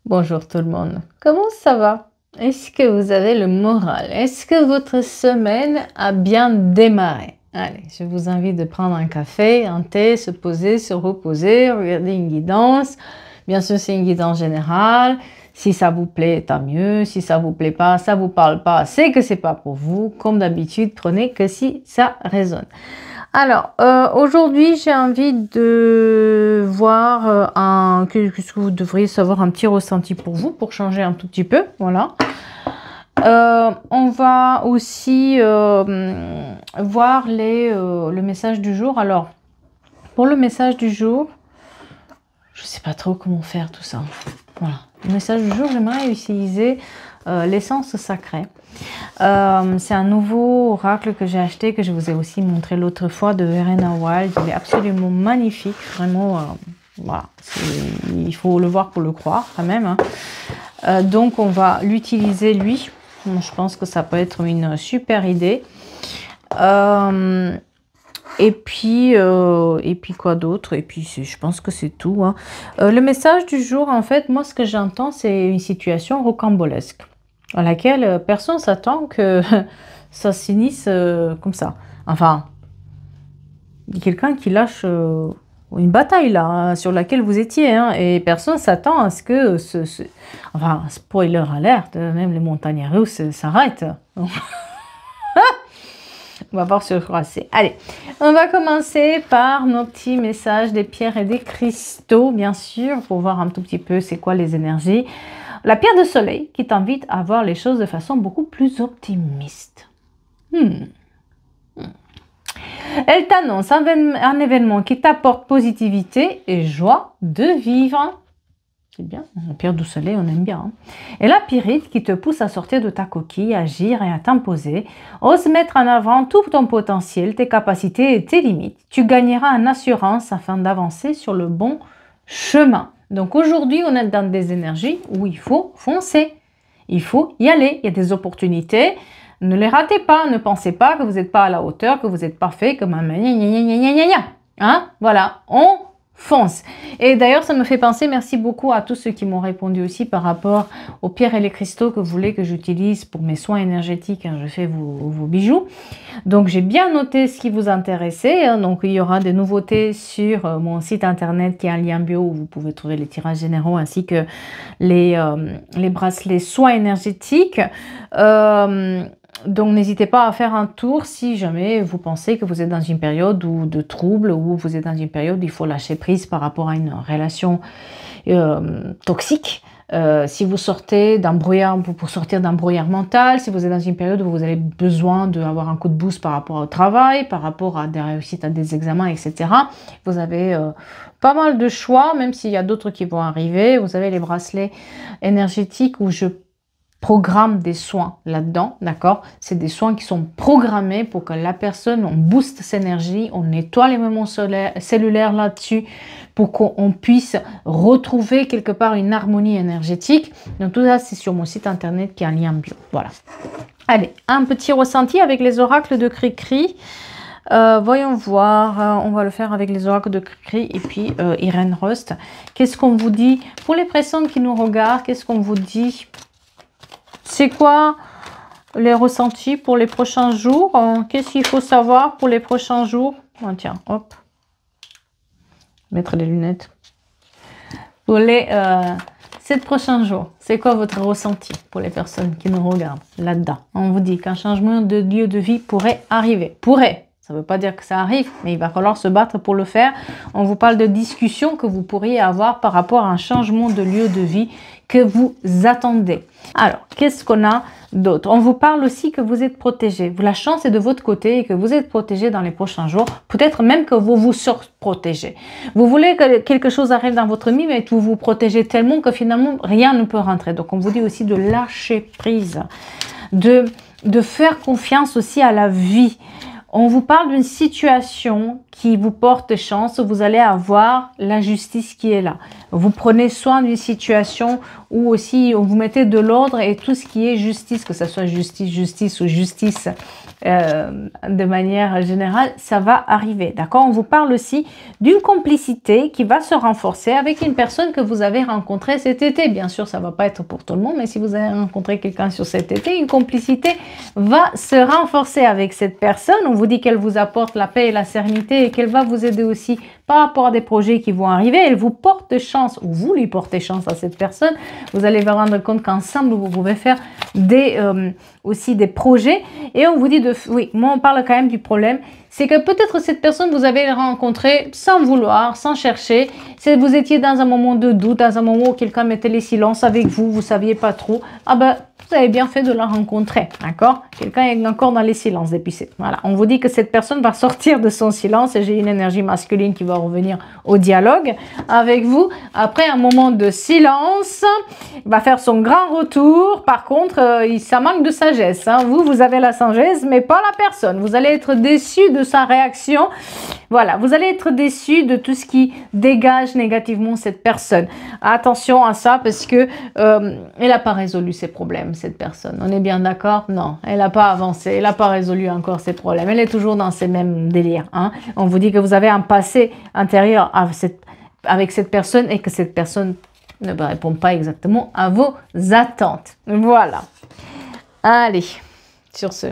Bonjour tout le monde, comment ça va? Est-ce que vous avez le moral? Est-ce que votre semaine a bien démarré? Allez, je vous invite de prendre un café, un thé, se poser, se reposer, regarder une guidance. Bien sûr, c'est une guidance générale. Si ça vous plaît, tant mieux. Si ça vous plaît pas, ça vous parle pas, c'est que c'est pas pour vous. Comme d'habitude, prenez que si ça résonne. Alors, aujourd'hui, j'ai envie de voir qu'est-ce que vous devriez savoir, un petit ressenti pour vous, pour changer un tout petit peu, voilà. On va aussi voir le message du jour. Alors, pour le message du jour, je sais pas trop comment faire tout ça. Voilà, le message du jour, j'aimerais utiliser l'essence sacrée. C'est un nouveau oracle que j'ai acheté, que je vous ai aussi montré l'autre fois, de Verena Wild. Il est absolument magnifique, vraiment, voilà, il faut le voir pour le croire quand même, hein. Donc on va l'utiliser lui, je pense que ça peut être une super idée. Et puis quoi d'autre? Et puis je pense que c'est tout, hein. Le message du jour, en fait, moi ce que j'entends, c'est une situation rocambolesque à laquelle personne s'attend que ça s'initie comme ça. Enfin, il y a quelqu'un qui lâche une bataille là, hein, sur laquelle vous étiez, hein, et personne s'attend à ce que enfin, spoiler alerte, même les montagnes russes s'arrêtent. On va voir sur quoi c'est. Allez, on va commencer par nos petits messages des pierres et des cristaux, bien sûr, pour voir un tout petit peu c'est quoi les énergies. La pierre de soleil qui t'invite à voir les choses de façon beaucoup plus optimiste. Elle t'annonce un événement qui t'apporte positivité et joie de vivre. C'est bien, la pierre du soleil, on aime bien, hein. Et la pyrite qui te pousse à sortir de ta coquille, à agir et à t'imposer. Ose mettre en avant tout ton potentiel, tes capacités et tes limites. Tu gagneras en assurance afin d'avancer sur le bon chemin. Donc aujourd'hui, on est dans des énergies où il faut foncer. Il faut y aller. Il y a des opportunités. Ne les ratez pas. Ne pensez pas que vous n'êtes pas à la hauteur, que vous n'êtes parfait, comme un hein? Voilà, on fonce. Et d'ailleurs, ça me fait penser, merci beaucoup à tous ceux qui m'ont répondu aussi par rapport aux pierres et les cristaux que vous voulez que j'utilise pour mes soins énergétiques, hein, je fais vos bijoux. Donc, j'ai bien noté ce qui vous intéressait, hein. Donc, il y aura des nouveautés sur mon site internet qui est un lien bio où vous pouvez trouver les tirages généraux ainsi que les bracelets soins énergétiques. Donc, n'hésitez pas à faire un tour si jamais vous pensez que vous êtes dans une période de trouble ou vous êtes dans une période où il faut lâcher prise par rapport à une relation toxique. Si vous sortez d'un brouillard, pour sortir d'un brouillard mental, si vous êtes dans une période où vous avez besoin d'avoir un coup de boost par rapport au travail, par rapport à des réussites à des examens, etc. Vous avez pas mal de choix, même s'il y a d'autres qui vont arriver. Vous avez les bracelets énergétiques où je programme des soins là-dedans, d'accord? C'est des soins qui sont programmés pour que la personne, on booste ses énergies, on nettoie les mouvements cellulaires là-dessus, pour qu'on puisse retrouver quelque part une harmonie énergétique. Donc tout ça, c'est sur mon site internet qui a un lien bio. Voilà. Allez, un petit ressenti avec les oracles de Cricri. Voyons voir, on va le faire avec les oracles de Cricri et puis Irène Rust. Qu'est-ce qu'on vous dit? Pour les personnes qui nous regardent, qu'est-ce qu'on vous dit? C'est quoi les ressentis pour les prochains jours? Qu'est-ce qu'il faut savoir pour les prochains jours? Oh, tiens, hop. Mettre les lunettes. Pour les 7 prochains jours, c'est quoi votre ressenti pour les personnes qui nous regardent là-dedans? On vous dit qu'un changement de lieu de vie pourrait arriver. Pourrait. Ça ne veut pas dire que ça arrive, mais il va falloir se battre pour le faire. On vous parle de discussions que vous pourriez avoir par rapport à un changement de lieu de vie que vous attendez. Alors, qu'est-ce qu'on a d'autre? On vous parle aussi que vous êtes protégé. La chance est de votre côté et que vous êtes protégé dans les prochains jours. Peut-être même que vous vous surprotégez. Vous voulez que quelque chose arrive dans votre vie, mais vous vous protégez tellement que finalement, rien ne peut rentrer. Donc, on vous dit aussi de lâcher prise, de faire confiance aussi à la vie. On vous parle d'une situation qui vous porte chance, vous allez avoir la justice qui est là. vous prenez soin d'une situation où aussi vous mettez de l'ordre et tout ce qui est justice, que ce soit justice ou justice de manière générale, ça va arriver, d'accord? On vous parle aussi d'une complicité qui va se renforcer avec une personne que vous avez rencontrée cet été. Bien sûr, ça ne va pas être pour tout le monde, mais si vous avez rencontré quelqu'un sur cet été, une complicité va se renforcer avec cette personne. On vous dit qu'elle vous apporte la paix et la sérénité et qu'elle va vous aider aussi par rapport à des projets qui vont arriver. Elle vous porte chance, ou vous lui portez chance à cette personne. Vous allez vous rendre compte qu'ensemble, vous pouvez faire aussi des projets. Et on vous dit oui, moi on parle quand même du problème, c'est que peut-être cette personne vous avez rencontrée sans vouloir, sans chercher. Si vous étiez dans un moment de doute, dans un moment où quelqu'un mettait les silences avec vous, vous ne saviez pas trop, ah ben vous avez bien fait de la rencontrer, d'accord? Quelqu'un est encore dans les silences depuis. Voilà, on vous dit que cette personne va sortir de son silence et j'ai une énergie masculine qui va revenir au dialogue avec vous. Après un moment de silence, il va faire son grand retour. Par contre, ça manque de sagesse. Hein. Vous avez la sagesse, mais pas la personne. Vous allez être déçu de sa réaction. Voilà, vous allez être déçu de tout ce qui dégage négativement cette personne. Attention à ça parce que elle n'a pas résolu ses problèmes, cette personne. On est bien d'accord? Non, elle n'a pas avancé, elle n'a pas résolu encore ses problèmes. Elle est toujours dans ces mêmes délires. Hein. On vous dit que vous avez un passé intérieur avec cette personne et que cette personne ne répond pas exactement à vos attentes. Voilà. Allez, sur ce.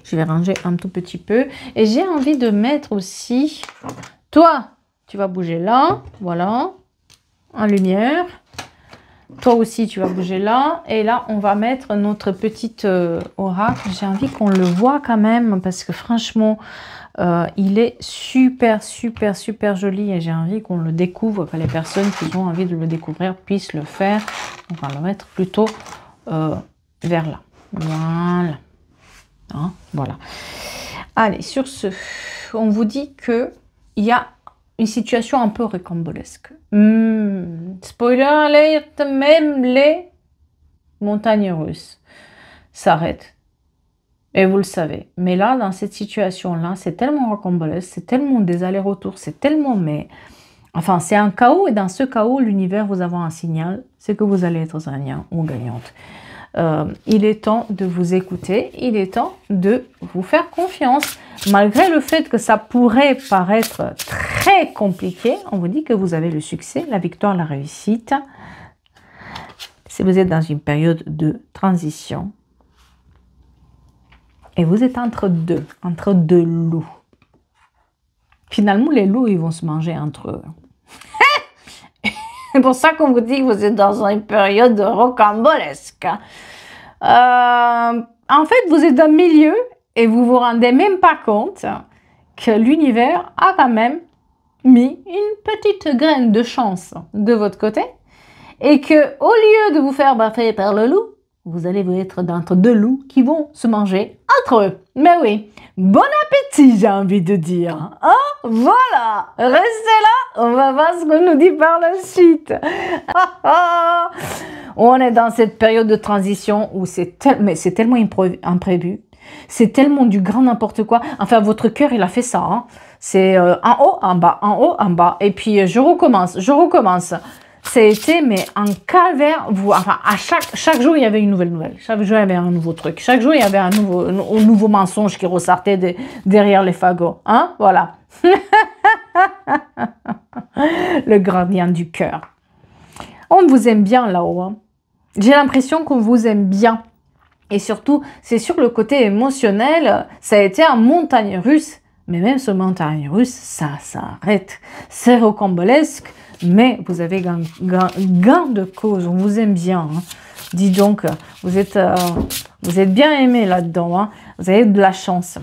Je vais ranger un tout petit peu. Et j'ai envie de mettre aussi... Toi, tu vas bouger là. Voilà. En lumière. Toi aussi, tu vas bouger là. Et là, on va mettre notre petite oracle. J'ai envie qu'on le voit quand même. Parce que franchement, il est super, super, super joli. Et j'ai envie qu'on le découvre. Que les personnes qui ont envie de le découvrir puissent le faire. On va le mettre plutôt vers là. Voilà. Hein, voilà. Allez, sur ce, on vous dit qu'il y a une situation un peu rocambolesque. Spoiler alert, même les montagnes russes s'arrêtent. Et vous le savez. Mais là, dans cette situation-là, c'est tellement rocambolesque, c'est tellement des allers-retours, c'est tellement... Enfin, c'est un chaos. Et dans ce chaos, l'univers vous envoie un signal. C'est que vous allez être gagnant ou gagnante. Il est temps de vous écouter, il est temps de vous faire confiance. Malgré le fait que ça pourrait paraître très compliqué, on vous dit que vous avez le succès, la victoire, la réussite. Si vous êtes dans une période de transition et vous êtes entre deux loups. Finalement, les loups, ils vont se manger entre eux. C'est pour ça qu'on vous dit que vous êtes dans une période rocambolesque. En fait, vous êtes dans le milieu et vous vous rendez même pas compte que l'univers a quand même mis une petite graine de chance de votre côté et que au lieu de vous faire baffer par le loup, vous allez vous être d'entre deux loups qui vont se manger entre eux. Mais oui, bon appétit, j'ai envie de dire. Hein? Voilà, restez là, on va voir ce qu'on nous dit par la suite. On est dans cette période de transition où c'est tellement imprévu, c'est tellement du grand n'importe quoi. Enfin, votre cœur, il a fait ça. Hein? C'est en haut, en bas, en haut, en bas. Et puis, je recommence. C'était mais un calvaire. Enfin, à chaque jour, il y avait une nouvelle nouvelle. Chaque jour, il y avait un nouveau truc. Chaque jour, il y avait un nouveau mensonge qui ressortait derrière les fagots. Hein? Voilà. Le gardien du cœur. On vous aime bien là-haut. Hein? J'ai l'impression qu'on vous aime bien. Et surtout, c'est sur le côté émotionnel, ça a été un montagne russe. Mais même ce montagne russe, ça s'arrête. C'est rocambolesque. Mais vous avez gain de cause, on vous aime bien. Hein. Dis donc, vous êtes bien aimé là-dedans. Hein. Vous avez de la chance.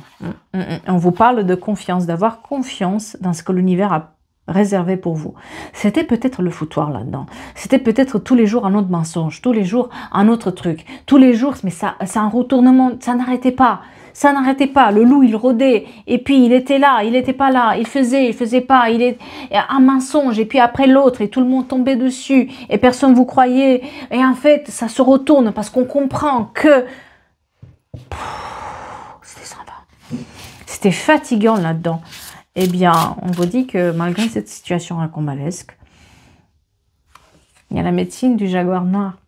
On vous parle de confiance, d'avoir confiance dans ce que l'univers a réservé pour vous. C'était peut-être le foutoir là-dedans. C'était peut-être tous les jours un autre mensonge, tous les jours un autre truc. Tous les jours, mais ça, c'est un retournement, ça n'arrêtait pas. Ça n'arrêtait pas, le loup il rôdait, et puis il était là, il n'était pas là, il faisait pas, il est un mensonge, et puis après l'autre, et tout le monde tombait dessus, et personne vous croyait, et en fait ça se retourne parce qu'on comprend que c'était sympa, c'était fatigant là-dedans, eh bien, on vous dit que malgré cette situation rocambolesque, il y a la médecine du jaguar noir.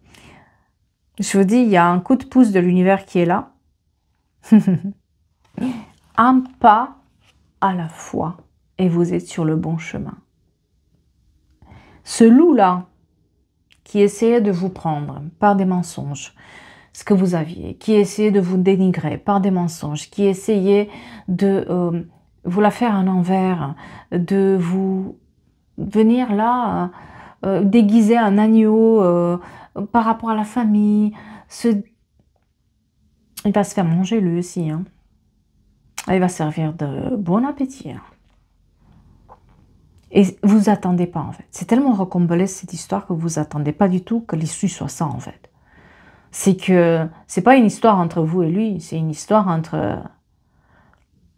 Je vous dis, il y a un coup de pouce de l'univers qui est là. Un pas à la fois et vous êtes sur le bon chemin. Ce loup-là qui essayait de vous prendre par des mensonges, ce que vous aviez, qui essayait de vous dénigrer par des mensonges, qui essayait de vous la faire à l'envers, de vous venir là déguiser un agneau par rapport à la famille, il va se faire manger lui aussi. Hein. Il va servir de bon appétit. Hein. Et vous vous attendez pas en fait. C'est tellement rocambolesque cette histoire que vous vous attendez pas du tout que l'issue soit ça en fait. C'est que c'est pas une histoire entre vous et lui, c'est une histoire entre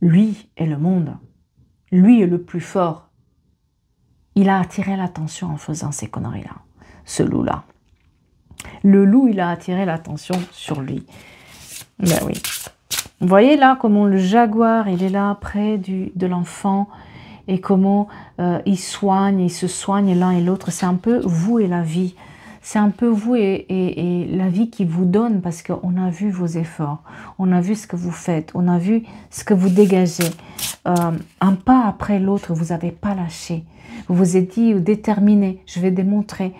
lui et le monde. Lui est le plus fort. Il a attiré l'attention en faisant ces conneries-là, ce loup-là. Le loup, il a attiré l'attention sur lui. Ben oui. Vous voyez là comment le jaguar, il est là près de l'enfant et comment ils se soignent l'un et l'autre. C'est un peu vous et la vie. C'est un peu vous et la vie qui vous donne parce qu'on a vu vos efforts. On a vu ce que vous faites. On a vu ce que vous dégagez. Un pas après l'autre, vous n'avez pas lâché. Vous vous êtes dit déterminé, je vais démontrer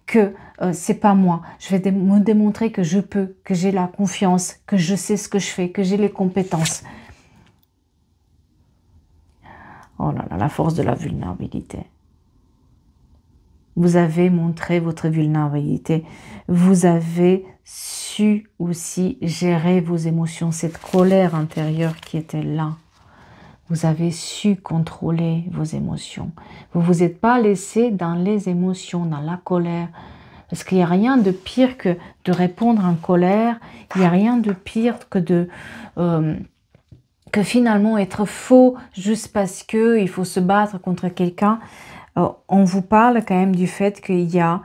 que c'est pas moi. Je vais me démontrer que je peux, que j'ai la confiance, que je sais ce que je fais, que j'ai les compétences. Oh là là, la force de la vulnérabilité. Vous avez montré votre vulnérabilité. Vous avez su aussi gérer vos émotions, cette colère intérieure qui était là. Vous avez su contrôler vos émotions. Vous ne vous êtes pas laissé dans les émotions, dans la colère. Parce qu'il n'y a rien de pire que de répondre en colère. Il n'y a rien de pire que que finalement être faux juste parce qu'il faut se battre contre quelqu'un. On vous parle quand même du fait qu'il y a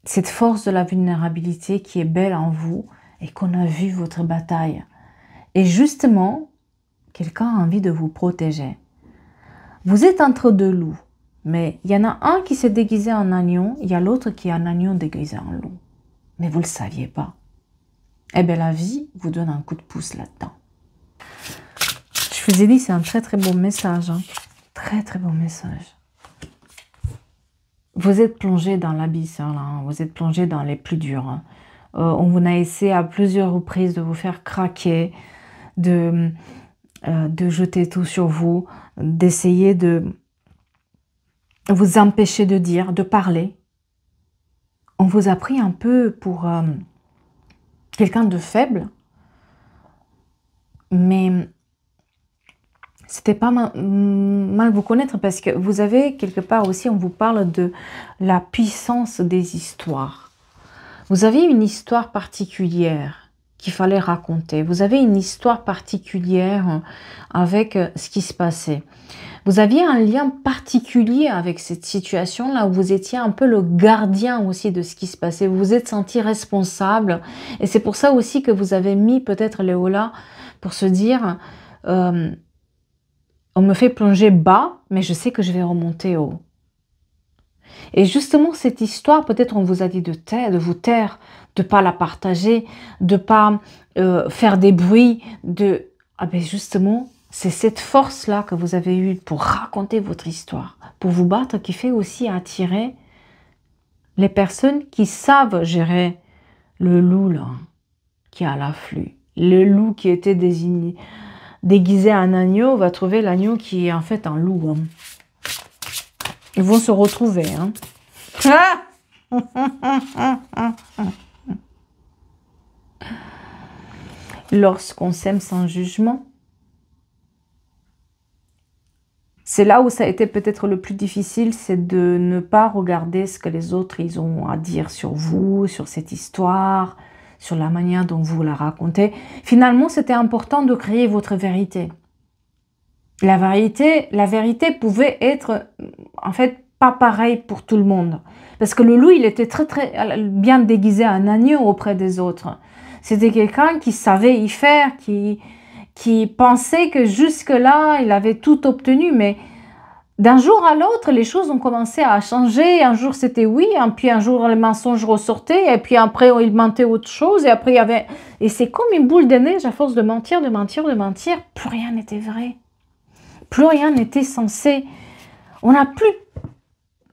cette force de la vulnérabilité qui est belle en vous et qu'on a vu votre bataille. Et justement, quelqu'un a envie de vous protéger. Vous êtes entre deux loups, mais il y en a un qui s'est déguisé en agneau, il y a l'autre qui est un agneau déguisé en loup. Mais vous ne le saviez pas. Eh bien, la vie vous donne un coup de pouce là-dedans. Je vous ai dit, c'est un très très beau message. Hein. Très très beau message. Vous êtes plongé dans l'abysse, hein, vous êtes plongé dans les plus durs. Hein. On vous a essayé à plusieurs reprises de vous faire craquer, de jeter tout sur vous, d'essayer de vous empêcher de dire, de parler. On vous a pris un peu pour quelqu'un de faible, mais c'était pas mal vous connaître parce que vous avez quelque part aussi, on vous parle de la puissance des histoires. Vous avez une histoire particulière qu'il fallait raconter. Vous avez une histoire particulière avec ce qui se passait. Vous aviez un lien particulier avec cette situation-là où vous étiez un peu le gardien aussi de ce qui se passait. Vous vous êtes senti responsable et c'est pour ça aussi que vous avez mis peut-être les hauts là pour se dire on me fait plonger bas, mais je sais que je vais remonter haut. Et justement, cette histoire, peut-être on vous a dit de vous taire, de ne pas la partager, de ne pas faire des bruits. Ah ben justement, c'est cette force-là que vous avez eue pour raconter votre histoire, pour vous battre, qui fait aussi attirer les personnes qui savent gérer le loup là, qui est à l'afflux. Le loup qui était déguisé en agneau va trouver l'agneau qui est en fait un loup. Hein. Ils vont se retrouver. Hein. Lorsqu'on s'aime sans jugement, c'est là où ça a été peut-être le plus difficile, c'est de ne pas regarder ce que les autres ils ont à dire sur vous, sur cette histoire, sur la manière dont vous la racontez. Finalement, c'était important de créer votre vérité. La vérité pouvait être, en fait, pas pareil pour tout le monde. Parce que le loup, il était très, très bien déguisé en agneau auprès des autres. C'était quelqu'un qui savait y faire, qui qui pensait que jusque-là, il avait tout obtenu, mais d'un jour à l'autre, les choses ont commencé à changer. Un jour, c'était oui, et puis un jour, le mensonge ressortait, et puis après, il mentait autre chose, et après, il y avait... Et c'est comme une boule de neige, à force de mentir, de mentir, de mentir, plus rien n'était vrai. Plus rien n'était censé. On n'a plus...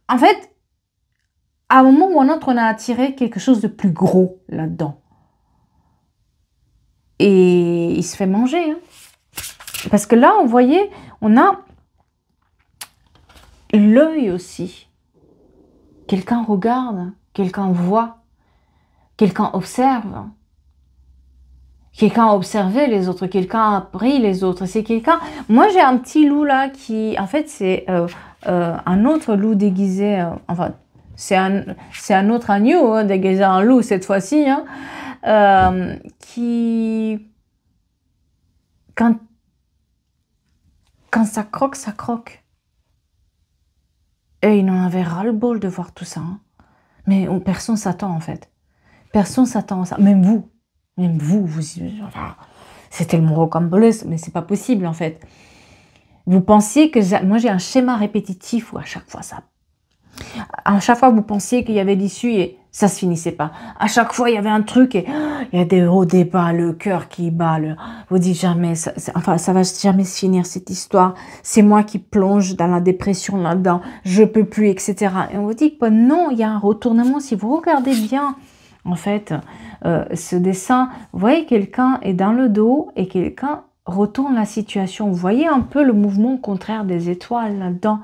En fait, à un moment ou à un autre, on a attiré quelque chose de plus gros là-dedans. Et il se fait manger. Hein. Parce que là, vous voyez, on a... L'œil aussi. Quelqu'un regarde, quelqu'un voit, quelqu'un observe. Quelqu'un a observé les autres, quelqu'un a pris les autres. C'est quelqu'un... Moi, j'ai un petit loup là qui... En fait, c'est un autre loup déguisé... enfin, c'est un autre agneau hein, déguisé en loup cette fois-ci. Hein, qui... Quand ça croque, ça croque. Et il en avait ras-le-bol de voir tout ça. Hein. Mais personne s'attend en fait. Personne s'attend à ça. Même vous, enfin, c'est tellement rocambolesque, mais c'est pas possible en fait. Vous pensiez que... Moi j'ai un schéma répétitif où à chaque fois vous pensiez qu'il y avait l'issue et ça se finissait pas. À chaque fois il y avait un truc et il y a des hauts débats, le cœur qui bat. Vous dites jamais, ça va jamais se finir cette histoire. C'est moi qui plonge dans la dépression là-dedans. Je peux plus, etc. Et on vous dit que non, il y a un retournement. Si vous regardez bien, en fait, ce dessin, vous voyez quelqu'un est dans le dos et quelqu'un retourne la situation. Vous voyez un peu le mouvement contraire des étoiles là-dedans.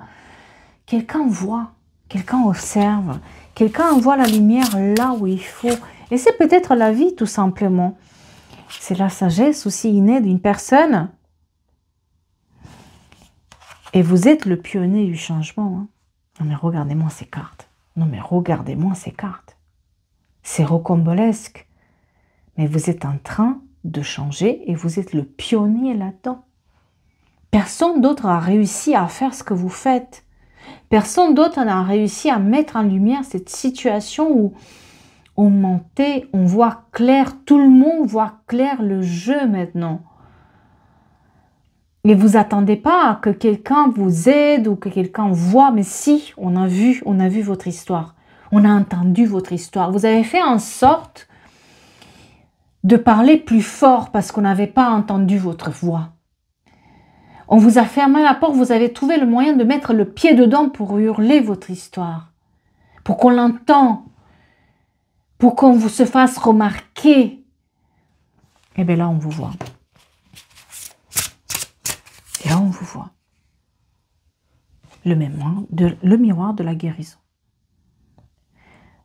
Quelqu'un voit. Quelqu'un observe, quelqu'un envoie la lumière là où il faut. Et c'est peut-être la vie, tout simplement. C'est la sagesse aussi innée d'une personne. Et vous êtes le pionnier du changement. Hein. Non mais regardez-moi ces cartes. Non mais regardez-moi ces cartes. C'est rocambolesque. Mais vous êtes en train de changer et vous êtes le pionnier là-dedans. Personne d'autre a réussi à faire ce que vous faites. Personne d'autre n'a réussi à mettre en lumière cette situation où on mentait, on voit clair, tout le monde voit clair le jeu maintenant. Et vous attendez pas que quelqu'un vous aide ou que quelqu'un voit, mais si, on a vu votre histoire. On a entendu votre histoire. Vous avez fait en sorte de parler plus fort parce qu'on n'avait pas entendu votre voix. On vous a fermé la porte, vous avez trouvé le moyen de mettre le pied dedans pour hurler votre histoire, pour qu'on l'entende, pour qu'on vous se fasse remarquer. Et bien là, on vous voit. Et là, on vous voit. Le miroir de la guérison.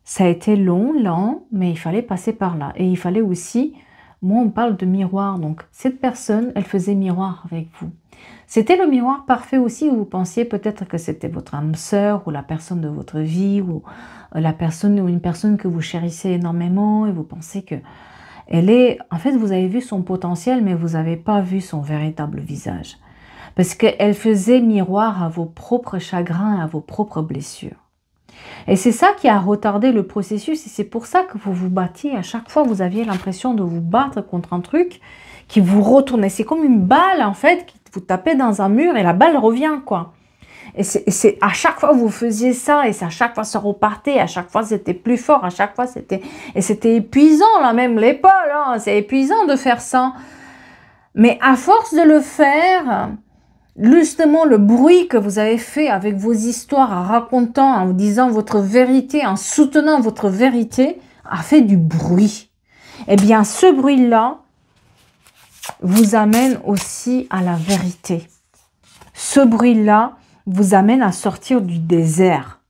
Ça a été long, lent, mais il fallait passer par là. Et il fallait aussi, moi on parle de miroir, donc cette personne, elle faisait miroir avec vous. C'était le miroir parfait aussi où vous pensiez peut-être que c'était votre âme sœur ou la personne de votre vie ou la personne ou une personne que vous chérissez énormément et vous pensez que elle est... En fait, vous avez vu son potentiel, mais vous n'avez pas vu son véritable visage. Parce qu'elle faisait miroir à vos propres chagrins, à vos propres blessures. Et c'est ça qui a retardé le processus et c'est pour ça que vous vous battiez. À chaque fois, vous aviez l'impression de vous battre contre un truc qui vous retournait. C'est comme une balle, en fait, qui vous tapez dans un mur et la balle revient, quoi. Et c'est à chaque fois vous faisiez ça, et à chaque fois ça repartait, à chaque fois c'était plus fort, à chaque fois c'était... Et c'était épuisant, là, même l'épaule, hein, c'est épuisant de faire ça. Mais à force de le faire, justement le bruit que vous avez fait avec vos histoires, en racontant, en vous disant votre vérité, en soutenant votre vérité, a fait du bruit. Eh bien, ce bruit-là vous amène aussi à la vérité. Ce bruit-là vous amène à sortir du désert.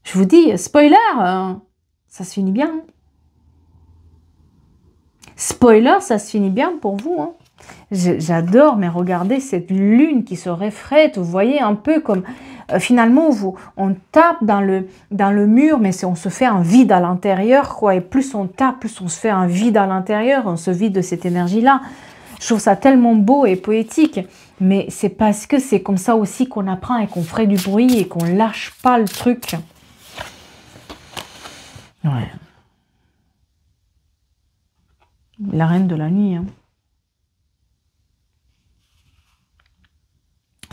Je vous dis, spoiler, ça se finit bien. Spoiler, ça se finit bien pour vous. Hein. J'adore, mais regardez cette lune qui se reflète. Vous voyez un peu comme, finalement, on tape dans le mur, mais on se fait un vide à l'intérieur, quoi. Et plus on tape, plus on se fait un vide à l'intérieur, on se vide de cette énergie-là. Je trouve ça tellement beau et poétique, mais c'est parce que c'est comme ça aussi qu'on apprend et qu'on ferait du bruit et qu'on lâche pas le truc. Ouais. La reine de la nuit. Hein.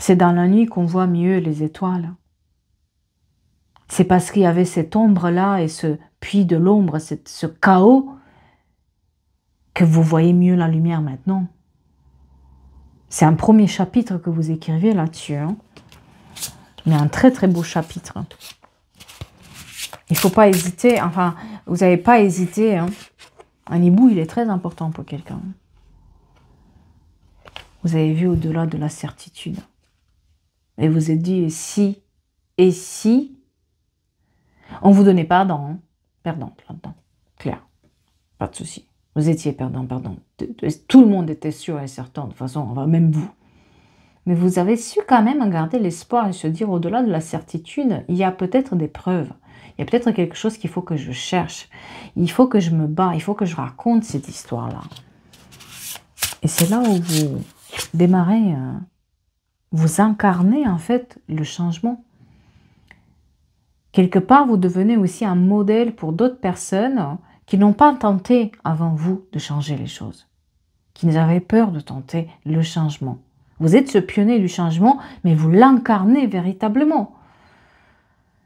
C'est dans la nuit qu'on voit mieux les étoiles. C'est parce qu'il y avait cette ombre-là et ce puits de l'ombre, ce chaos, que vous voyez mieux la lumière maintenant. C'est un premier chapitre que vous écrivez là-dessus. Hein. Mais un très très beau chapitre. Il ne faut pas hésiter, enfin, vous n'avez pas hésité. Hein. Un hibou, il est très important pour quelqu'un. Vous avez vu au-delà de la certitude. Et vous vous êtes dit, et si, on vous donnait pardon, hein. Perdante là-dedans, clair, pas de souci. Vous étiez perdant. Tout le monde était sûr et certain, de toute façon, même vous. Mais vous avez su quand même garder l'espoir et se dire, au-delà de la certitude, il y a peut-être des preuves. Il y a peut-être quelque chose qu'il faut que je cherche. Il faut que je me bats, il faut que je raconte cette histoire-là. Et c'est là où vous démarrez, vous incarnez en fait le changement. Quelque part, vous devenez aussi un modèle pour d'autres personnes qui n'ont pas tenté avant vous de changer les choses, qui avaient peur de tenter le changement. Vous êtes ce pionnier du changement, mais vous l'incarnez véritablement.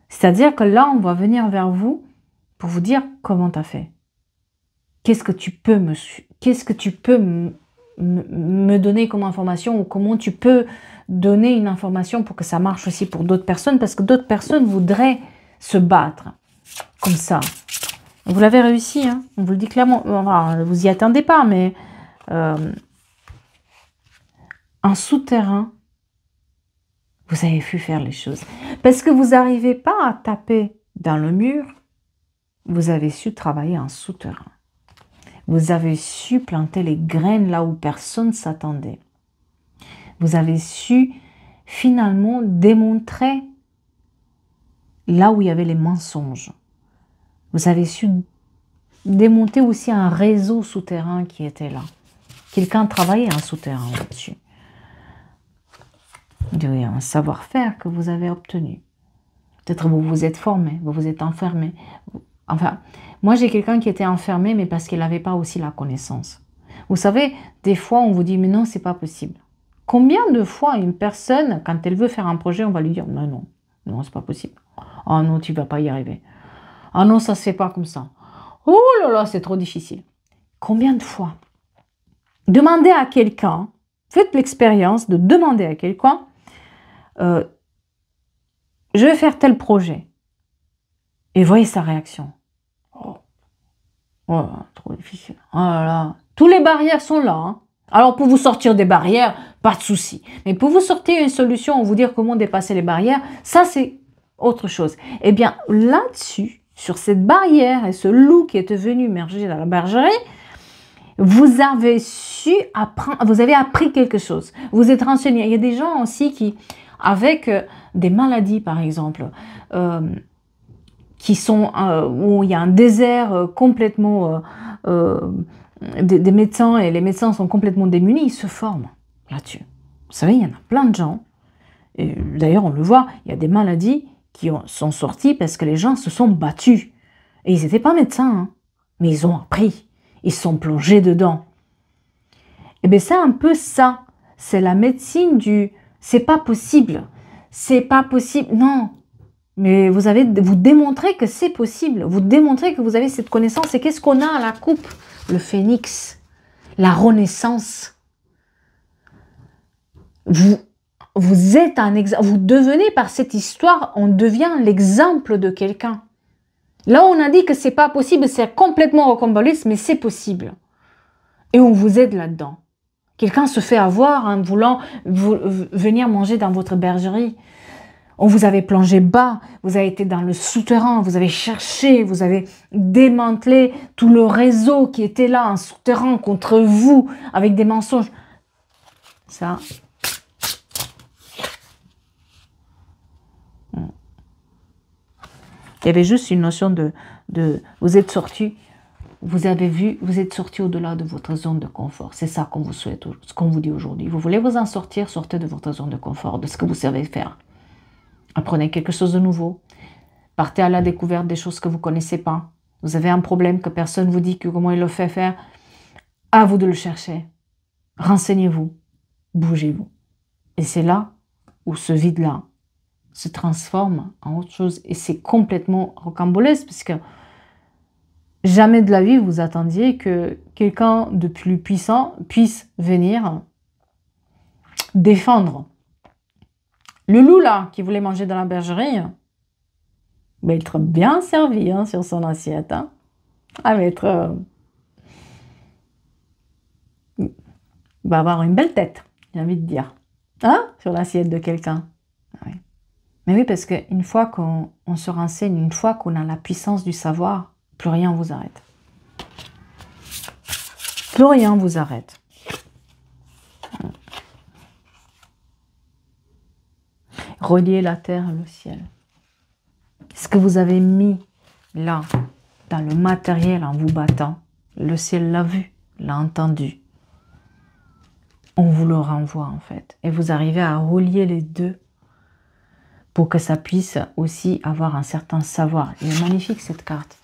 C'est-à-dire que là, on va venir vers vous pour vous dire comment tu as fait. Qu'est-ce que tu peux me donner comme information ou comment tu peux donner une information pour que ça marche aussi pour d'autres personnes, parce que d'autres personnes voudraient se battre comme ça. Vous l'avez réussi, hein, on vous le dit clairement. Enfin, vous y attendez pas, mais en souterrain, vous avez pu faire les choses. Parce que vous n'arrivez pas à taper dans le mur, vous avez su travailler en souterrain. Vous avez su planter les graines là où personne ne s'attendait. Vous avez su finalement démontrer là où il y avait les mensonges. Vous avez su démonter aussi un réseau souterrain qui était là. Quelqu'un travaillait en souterrain là-dessus. Il y a un savoir-faire que vous avez obtenu. Peut-être vous vous êtes formé, vous vous êtes enfermé. Enfin, moi j'ai quelqu'un qui était enfermé, mais parce qu'il n'avait pas aussi la connaissance. Vous savez, des fois on vous dit, mais non, c'est pas possible. Combien de fois une personne, quand elle veut faire un projet, on va lui dire, non, c'est pas possible. Oh non, tu vas pas y arriver. Ah non, ça se fait pas comme ça. Oh là là, c'est trop difficile. Combien de fois? Demandez à quelqu'un, faites l'expérience de demander à quelqu'un, je vais faire tel projet. Et voyez sa réaction. Oh, trop difficile. Oh là là. Toutes les barrières sont là. Hein. Alors, pour vous sortir des barrières, pas de souci. Mais pour vous sortir une solution, vous dire comment dépasser les barrières, ça, c'est autre chose. Eh bien, là-dessus, sur cette barrière et ce loup qui est venu émerger dans la bergerie, vous avez su apprendre, vous avez appris quelque chose. Vous êtes renseigné. Il y a des gens aussi qui, avec des maladies, par exemple, qui sont où il y a un désert complètement des médecins et les médecins sont complètement démunis, ils se forment là-dessus. Vous savez, il y en a plein de gens. D'ailleurs, on le voit, il y a des maladies qui sont sorties parce que les gens se sont battus. Et ils n'étaient pas médecins, hein, mais ils ont appris. Ils sont plongés dedans. Et bien, c'est un peu ça. C'est la médecine du « c'est pas possible ». C'est pas possible. Non. Mais vous démontrez que c'est possible. Vous démontrez que vous avez cette connaissance. Et qu'est-ce qu'on a à la coupe? Le phénix. La renaissance. Vous êtes un exemple. Vous devenez par cette histoire, on devient l'exemple de quelqu'un. Là, on a dit que c'est pas possible, c'est complètement rocambolesque, mais c'est possible. Et on vous aide là-dedans. Quelqu'un se fait avoir en voulant venir manger dans votre bergerie. On vous avait plongé bas, vous avez été dans le souterrain, vous avez cherché, vous avez démantelé tout le réseau qui était là, en souterrain contre vous, avec des mensonges. Ça. Il y avait juste une notion de vous êtes sorti, vous avez vu, vous êtes sorti au-delà de votre zone de confort. C'est ça qu'on vous souhaite, ce qu'on vous dit aujourd'hui. Vous voulez vous en sortir, sortez de votre zone de confort, de ce que vous savez faire. Apprenez quelque chose de nouveau. Partez à la découverte des choses que vous ne connaissez pas. Vous avez un problème que personne ne vous dit comment il le fait faire. À vous de le chercher. Renseignez-vous. Bougez-vous. Et c'est là ou ce vide-là se transforme en autre chose. Et c'est complètement rocambolesque, parce que jamais de la vie vous attendiez que quelqu'un de plus puissant puisse venir défendre. Le loup là, qui voulait manger dans la bergerie, il va être bien servi hein, sur son assiette. Hein. Il va avoir une belle tête, j'ai envie de dire, hein, sur l'assiette de quelqu'un. Oui. Mais oui, parce qu'une fois qu'on se renseigne, une fois qu'on a la puissance du savoir, plus rien vous arrête. Plus rien vous arrête. Relier la terre et le ciel. Ce que vous avez mis là, dans le matériel en vous battant, le ciel l'a vu, l'a entendu. On vous le renvoie en fait. Et vous arrivez à relier les deux pour que ça puisse aussi avoir un certain savoir. Elle est magnifique cette carte.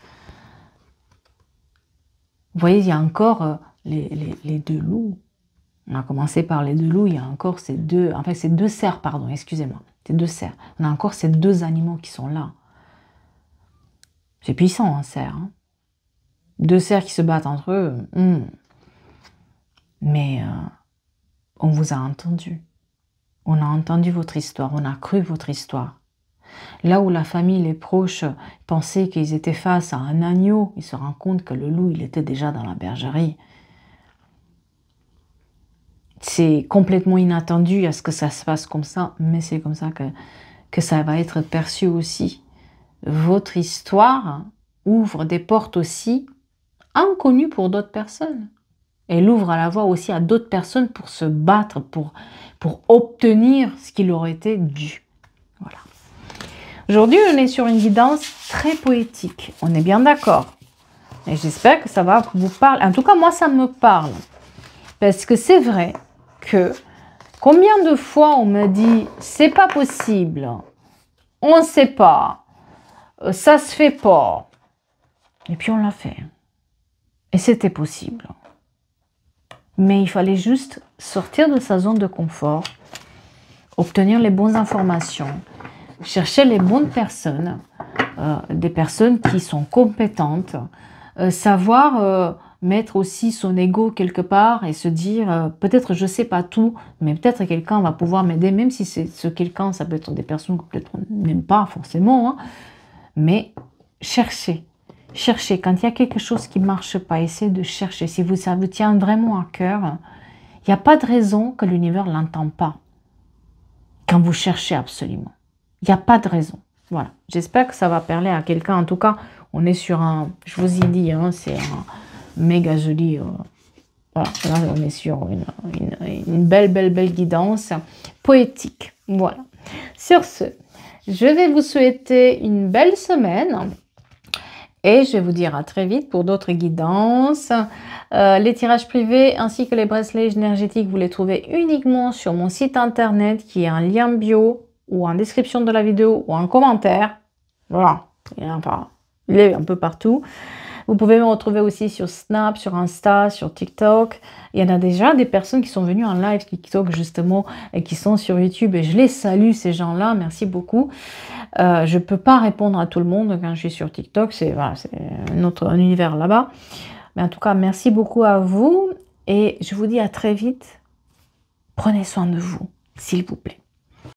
Vous voyez, il y a encore les deux loups. On a commencé par les deux loups, il y a encore ces deux, enfin ces deux cerfs, pardon, excusez-moi. Ces deux cerfs. On a encore ces deux animaux qui sont là. C'est puissant un cerf. Hein. Deux cerfs qui se battent entre eux. Mais on vous a entendu. On a entendu votre histoire, on a cru votre histoire. Là où la famille, les proches pensaient qu'ils étaient face à un agneau, ils se rendent compte que le loup, il était déjà dans la bergerie. C'est complètement inattendu à ce que ça se passe comme ça, mais c'est comme ça que ça va être perçu aussi. Votre histoire ouvre des portes aussi inconnues pour d'autres personnes. Elle ouvre à la voie aussi à d'autres personnes pour se battre, pour obtenir ce qui leur était dû. Voilà. Aujourd'hui, on est sur une guidance très poétique. On est bien d'accord. Et j'espère que ça va vous parler. En tout cas, moi, ça me parle. Parce que c'est vrai que combien de fois on me dit « c'est pas possible, on ne sait pas, ça se fait pas ». Et puis on l'a fait. Et c'était possible. Mais il fallait juste sortir de sa zone de confort, obtenir les bonnes informations, chercher les bonnes personnes, des personnes qui sont compétentes, savoir mettre aussi son ego quelque part et se dire peut-être je ne sais pas tout, mais peut-être quelqu'un va pouvoir m'aider, même si ce quelqu'un, ça peut être des personnes que peut-être on n'aime pas forcément, hein, mais cherchez. Cherchez, quand il y a quelque chose qui ne marche pas, essayez de chercher. Si ça vous tient vraiment à cœur, il n'y a pas de raison que l'univers ne l'entend pas. Quand vous cherchez absolument. Il n'y a pas de raison. Voilà. J'espère que ça va parler à quelqu'un. En tout cas, on est sur un... Je vous ai dit, hein, c'est un méga joli... voilà. Là, on est sur une belle guidance poétique. Voilà. Sur ce, je vais vous souhaiter une belle semaine. Et je vais vous dire à très vite pour d'autres guidances. Les tirages privés ainsi que les bracelets énergétiques, vous les trouvez uniquement sur mon site internet qui est en lien bio ou en description de la vidéo ou en commentaire. Voilà, enfin, il est un peu partout. Vous pouvez me retrouver aussi sur Snap, sur Insta, sur TikTok. Il y en a déjà des personnes qui sont venues en live TikTok justement et qui sont sur YouTube. Et je les salue, ces gens-là. Merci beaucoup. Je ne peux pas répondre à tout le monde quand je suis sur TikTok. C'est voilà, un univers là-bas. Mais en tout cas, merci beaucoup à vous. Et je vous dis à très vite. Prenez soin de vous, s'il vous plaît.